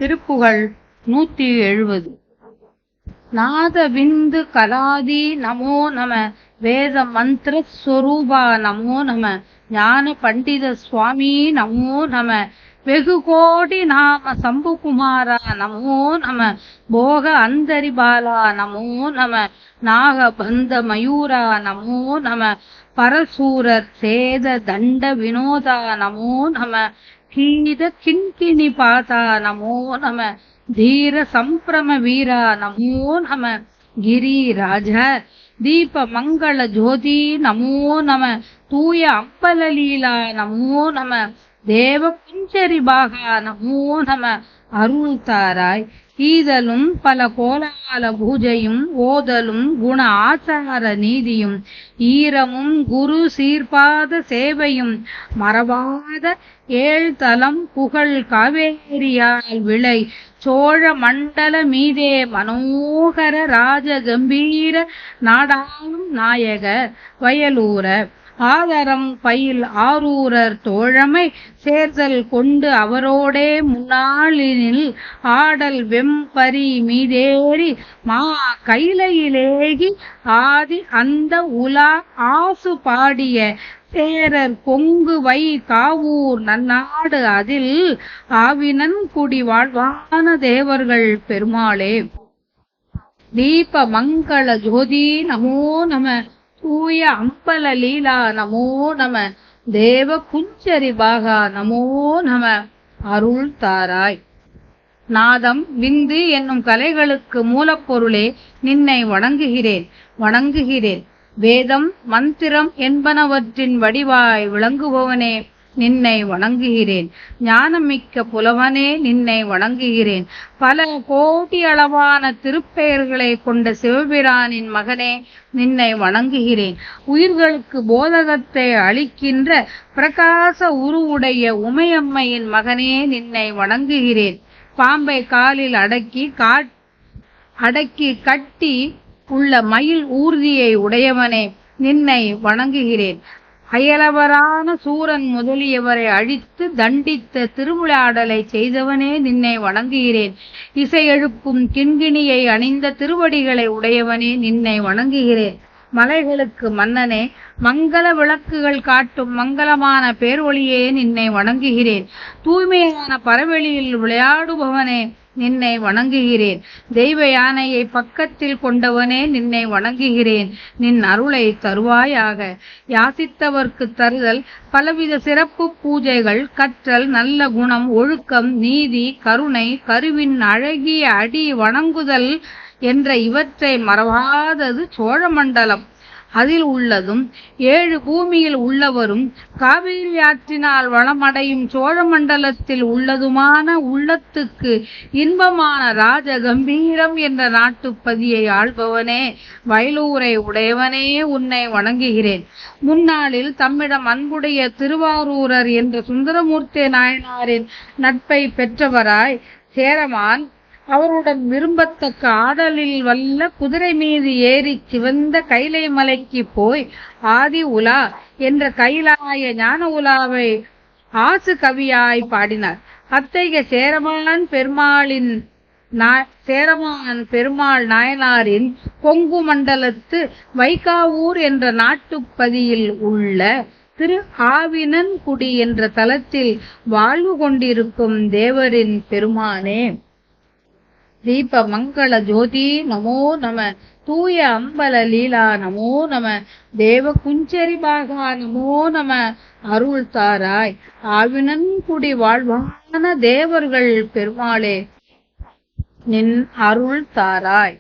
திருப்புகழ் 170. நாதபிந்து கலாதி நமோ நம, வேத மந்திர ஸ்வரூபா நமோ நம, ஞான பண்டித சுவாமி நமோ நம, வெகு கோடி நாம சம்புகுமாரா நமோ நம, போக அந்தரிபாலா நமோ நம, நாகபந்த மயூரா நமோ நம, பரசூரர் சேத தண்ட வினோதா நமோ நம, கீத கிண்கிணி பாதா நமோ நம, தீர சம்பிரம வீரா நமோ நம, கிரிராஜ தீப மங்கள ஜோதி நமோ நம, தூய அம்பலலீலா நமோ நம, தேவ குஞ்சரி பாகா நமோ நம, அருள் தாராய். ஈதலும் பல கோலால பூஜையும் ஓதலும் குண ஆச்சார நீதியும் ஈரமும் குரு சீர்பாத சேவையும் மறவாத ஏழ்தலம் புகழ் காவேரியால் விளை சோழ மண்டல மீதே மனோகர ராஜ கம்பீர நாடாளும் நாயக வயலூர ஆதரம் பயில் ஆரூரர் தோழமை சேர்தல் கொண்டு அவரோடே முன்னாளினில் ஆடல் வெம்பரி மீதேறி மா கைலையிலேகி ஆதி அந்த உலா ஆசு பாடிய சேரர் பொங்கு வை காவூர் நன்னாடு அதில் ஆவினன் குடி வாழ்வான தேவர்கள் பெருமாளே. தீப மங்கள ஜோதி நமோ நம, தூய அம்பல லீலா நமோ நம, தேவ குஞ்சரி பாகா நமோ நம, அருள் தாராய். நாதம் விந்து என்னும் கலைகளுக்கு மூலப்பொருளே நின்னை வணங்குகிறேன். வேதம் மந்திரம் என்பனவற்றின் வடிவாய் விளங்குபவனே நின்னை வணங்குகிறேன். ஞானமிக்க புலவனே நின்னை வணங்குகிறேன். பல கோடி அளவான திருப்பெயர்களை கொண்ட சிவபிரானின் மகனே நின்னை வணங்குகிறேன். உயிர்களுக்கு போதகத்தை அளிக்கின்ற பிரகாச உருவுடைய உமையம்மையின் மகனே நின்னை வணங்குகிறேன். பாம்பை காலில் அடக்கி கட்டி உள்ள மயில் ஊர்தியை உடையவனே நின்னை வணங்குகிறேன். அயலவரான சூரன் முதலியவரை அழித்து தண்டித்த திருவிளையாடலை செய்தவனே நின்னை வணங்குகிறேன். இசை எழுப்பும் கிண்கிணியை அணிந்த திருவடிகளை உடையவனே நின்னை வணங்குகிறேன். மலைகளுக்கு மன்னனே, மங்கள விளக்குகள் காட்டும் மங்களமான பேரொளியே நின்னை வணங்குகிறேன். தூய்மையான பரவெளியில் விளையாடுபவனே நின்னை வணங்குகிறேன். தெய்வ யானையை பக்கத்தில் கொண்டவனே நின்னை வணங்குகிறேன். நின் அருளை தருவாயாக. யாசித்தவர்க்கு தருதல், பலவித சிறப்பு பூஜைகள், கற்றல், நல்ல குணம், ஒழுக்கம், நீதி, கருணை, கருவின் அழகிய அடி வணங்குதல் என்ற இவற்றை மறவாதது சோழமண்டலம். அதில் உள்ளதும் 7 பூமியில் உள்ளவரும் காவிரி ஆற்றினால் வளமடையும் சோழமண்டலத்தில் உள்ளதுமான உள்ளத்துக்கு இன்பமான ராஜ கம்பீரம் என்ற நாட்டுப்பதியை ஆள்பவனே, வயலூரை உடையவனே உன்னை வணங்குகிறேன். முன்னாளில் தம்மிடம் அன்புடைய திருவாரூரர் என்ற சுந்தரமூர்த்தி நாயனாரின் நட்பை பெற்றவராய் சேரமான் அவருடன் விரும்பத்தக்க ஆடலில் வல்ல குதிரை மீது ஏறி சிவந்த கைலை மலைக்கு போய் ஆதி உலா என்ற கைலாய ஞான உலாவை ஆசு கவியாய் பாடினார். அத்தகைய சேரமான் பெருமாள் நாயனாரின் கொங்கு மண்டலத்து வைகாவூர் என்ற நாட்டுப்பதியில் உள்ள திரு ஆவினன்குடி என்ற தலத்தில் வாழ்வு கொண்டிருக்கும் தேவரின் பெருமானே. தீப மங்கள ஜோதி நமோ நம, தூய அம்பல லீலா நமோ நம, தேவ குஞ்சரி பாகா நமோ நம, அருள் தாராய். ஆவினன் குடி வாழ்வான தேவர்கள் பெருமாளே நின் அருள் தாராய்.